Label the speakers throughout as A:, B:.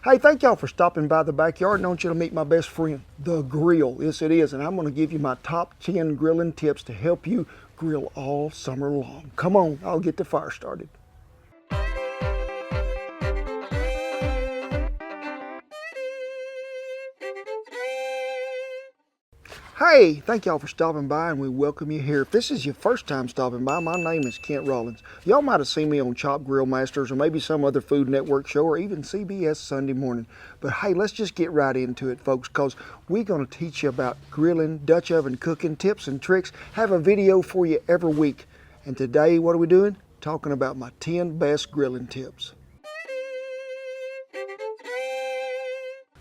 A: Hey, thank y'all for stopping by the backyard. And I want you to meet my best friend, the grill. Yes, it is. And I'm going to give you my top 10 grilling tips to help you grill all summer long. Come on, I'll get the fire started. Hey, thank y'all for stopping by, and we welcome you here. If this is your first time stopping by, my name is Kent Rollins. Y'all might have seen me on Chop Grill Masters or maybe some other Food Network show or even CBS Sunday Morning. But hey, let's just get right into it, folks, because we're going to teach you about grilling, Dutch oven cooking, tips and tricks. Have a video for you every week. And today, what are we doing? Talking about my 10 best grilling tips.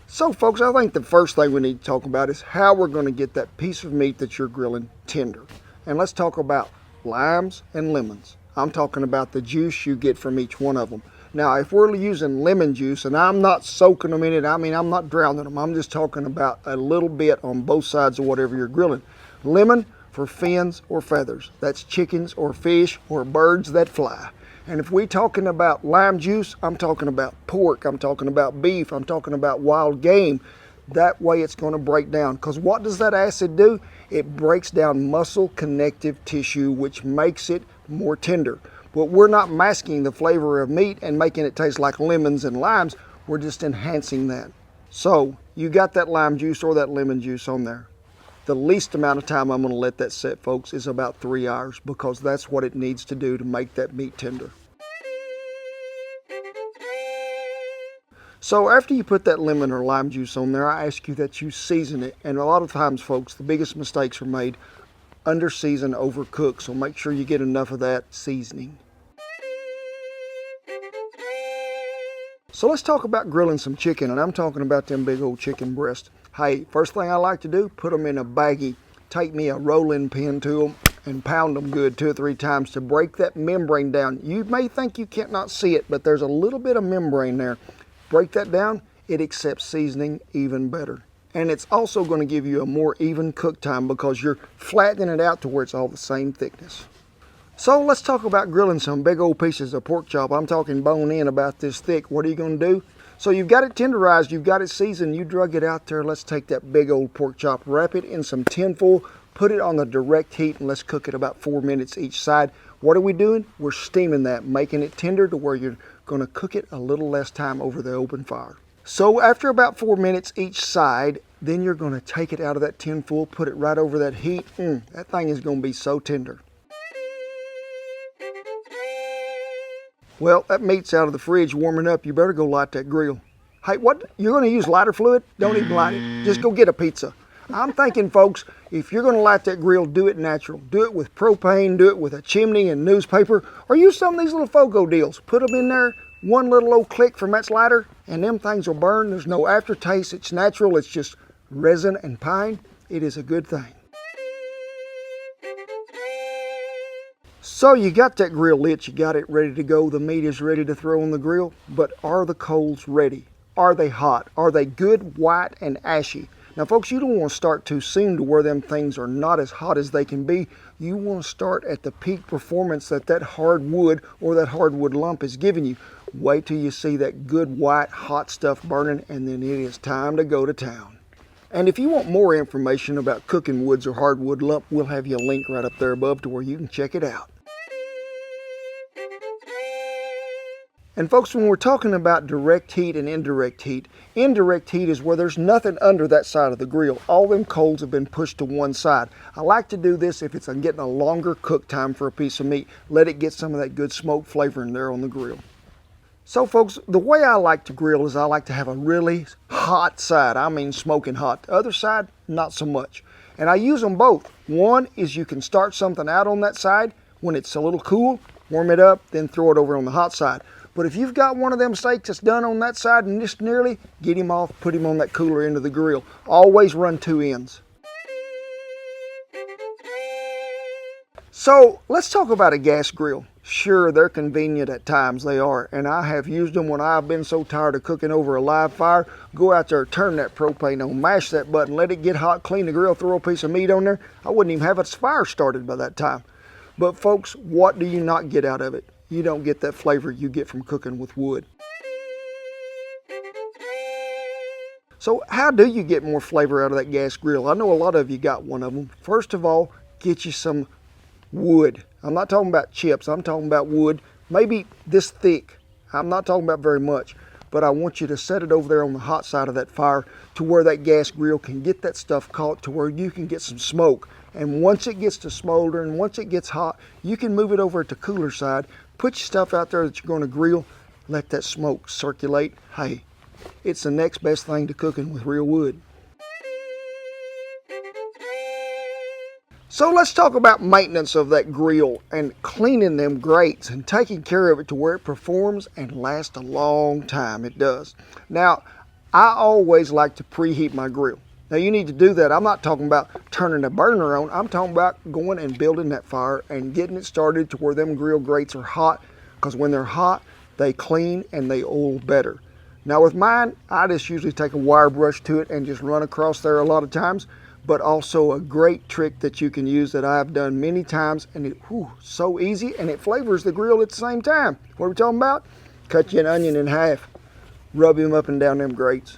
A: So folks, I think the first thing we need to talk about is how we're going to get that piece of meat that you're grilling tender. And let's talk about limes and lemons. I'm talking about the juice you get from each one of them. Now, if we're using lemon juice, and I'm not soaking them in it, I'm not drowning them. I'm just talking about a little bit on both sides of whatever you're grilling. Lemon for fins or feathers. That's chickens or fish or birds that fly. And if we're talking about lime juice, I'm talking about pork, I'm talking about beef, I'm talking about wild game. That way it's going to break down. Because what does that acid do? It breaks down muscle connective tissue, which makes it more tender. But we're not masking the flavor of meat and making it taste like lemons and limes. We're just enhancing that. So you got that lime juice or that lemon juice on there. The least amount of time I'm going to let that set, folks, is about 3 hours, because that's what it needs to do to make that meat tender. So after you put that lemon or lime juice on there, I ask you that you season it. And a lot of times, folks, the biggest mistakes are made under season, overcooked. So make sure you get enough of that seasoning. So let's talk about grilling some chicken, and I'm talking about them big old chicken breasts. Hey, first thing I like to do, put them in a baggie. Take me a rolling pin to them and pound them good 2 or 3 times to break that membrane down. You may think you can't not see it, but there's a little bit of membrane there. Break that down, it accepts seasoning even better. And it's also going to give you a more even cook time because you're flattening it out to where it's all the same thickness. So let's talk about grilling some big old pieces of pork chop. I'm talking bone in about this thick. What are you going to do? So you've got it tenderized, you've got it seasoned, you drug it out there. Let's take that big old pork chop, wrap it in some tinfoil, put it on the direct heat, and let's cook it about 4 minutes each side. What are we doing? We're steaming that, making it tender to where you're going to cook it a little less time over the open fire. So after about 4 minutes each side, then you're going to take it out of that tinfoil, put it right over that heat. That thing is going to be so tender. Well, that meat's out of the fridge warming up. You better go light that grill. Hey, what? You're going to use lighter fluid? Don't even light it. Just go get a pizza. I'm thinking, folks, if you're going to light that grill, do it natural. Do it with propane, do it with a chimney and newspaper, or use some of these little Fogo deals. Put them in there, one little old click from that lighter, and them things will burn. There's no aftertaste. It's natural. It's just resin and pine. It is a good thing. So you got that grill lit, you got it ready to go. The meat is ready to throw on the grill, but are the coals ready? Are they hot? Are they good, white, and ashy? Now, folks, you don't want to start too soon to where them things are not as hot as they can be. You want to start at the peak performance that hardwood or that hardwood lump is giving you. Wait till you see that good, white, hot stuff burning, and then it is time to go to town. And if you want more information about cooking woods or hardwood lump, we'll have you a link right up there above to where you can check it out. And folks, when we're talking about direct heat and indirect heat is where there's nothing under that side of the grill. All them coals have been pushed to one side. I like to do this if it's getting a longer cook time for a piece of meat. Let it get some of that good smoke flavor in there on the grill. So folks, the way I like to grill is I like to have a really hot side. I mean smoking hot. The other side, not so much. And I use them both. One is you can start something out on that side. When it's a little cool, warm it up, then throw it over on the hot side. But if you've got one of them steaks that's done on that side and just nearly, get him off, put him on that cooler end of the grill. Always run 2 ends. So let's talk about a gas grill. Sure, they're convenient at times, they are, and I have used them when I've been so tired of cooking over a live fire. Go out there, turn that propane on, mash that button, let it get hot, clean the grill, throw a piece of meat on there. I wouldn't even have a fire started by that time. But folks, what do you not get out of it? You don't get that flavor you get from cooking with wood. So how do you get more flavor out of that gas grill? I know a lot of you got one of them. First of all, get you some wood. I'm not talking about chips, I'm talking about wood, maybe this thick. I'm not talking about very much, but I want you to set it over there on the hot side of that fire to where that gas grill can get that stuff caught to where you can get some smoke. And once it gets to smoldering, once it gets hot, you can move it over to the cooler side, put your stuff out there that you're going to grill, let that smoke circulate. Hey, it's the next best thing to cooking with real wood. So let's talk about maintenance of that grill and cleaning them grates and taking care of it to where it performs and lasts a long time. It does. Now, I always like to preheat my grill. Now you need to do that. I'm not talking about turning the burner on. I'm talking about going and building that fire and getting it started to where them grill grates are hot, because when they're hot, they clean and they oil better. Now with mine, I just usually take a wire brush to it and just run across there a lot of times. But also a great trick that you can use that I've done many times, and it's so easy, and it flavors the grill at the same time. What are we talking about? Cut you an onion in half, rub him up and down them grates.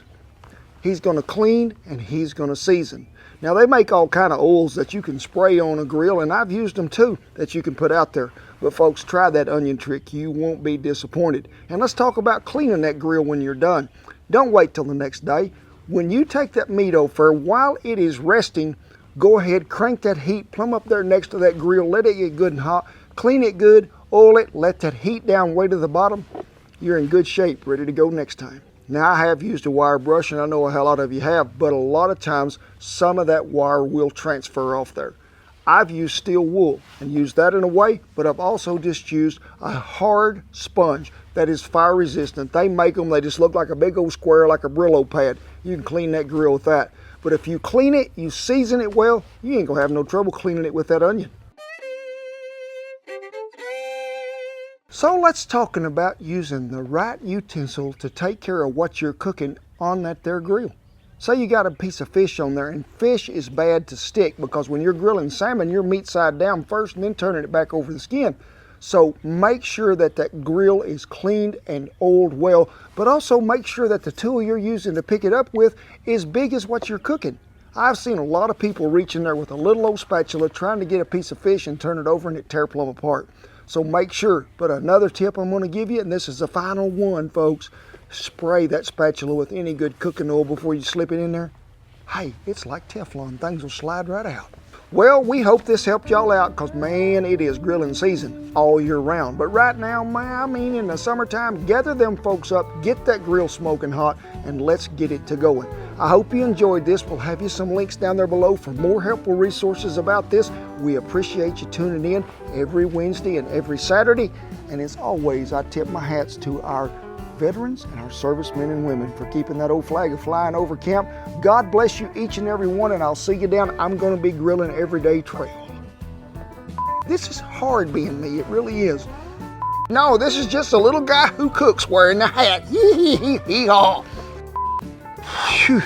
A: He's going to clean and he's going to season. Now they make all kind of oils that you can spray on a grill, and I've used them too, that you can put out there. But folks, try that onion trick. You won't be disappointed. And let's talk about cleaning that grill when you're done. Don't wait till the next day. When you take that meat off there, while it is resting, go ahead, crank that heat plumb up there next to that grill, let it get good and hot, clean it good, oil it, let that heat down way to the bottom. You're in good shape, ready to go next time. Now I have used a wire brush, and I know a lot of you have, but a lot of times some of that wire will transfer off there. I've used steel wool and used that in a way, but I've also just used a hard sponge that is fire resistant. They make them, they just look like a big old square, like a Brillo pad. You can clean that grill with that. But if you clean it, you season it well, you ain't gonna have no trouble cleaning it with that onion. So let's talking about using the right utensil to take care of what you're cooking on that there grill. Say you got a piece of fish on there, and fish is bad to stick because when you're grilling salmon, you're meat side down first and then turning it back over the skin. So make sure that that grill is cleaned and oiled well, but also make sure that the tool you're using to pick it up with is big as what you're cooking. I've seen a lot of people reach in there with a little old spatula trying to get a piece of fish and turn it over and it tear plumb apart. So make sure. But another tip I'm going to give you, and this is the final one, folks, spray that spatula with any good cooking oil before you slip it in there. Hey, it's like Teflon. Things will slide right out. Well, we hope this helped y'all out, because man, it is grilling season all year round. But right now, man, I mean in the summertime, gather them folks up, get that grill smoking hot, and let's get it to going. I hope you enjoyed this. We'll have you some links down there below for more helpful resources about this. We appreciate you tuning in every Wednesday and every Saturday. And as always, I tip my hats to our veterans and our servicemen and women for keeping that old flag flying over camp. God bless you each and every one, and I'll see you down. I'm going to be grilling everyday trail. This is hard being me, it really is. No, this is just a little guy who cooks wearing the hat. Hee hee hee hee haw. Phew.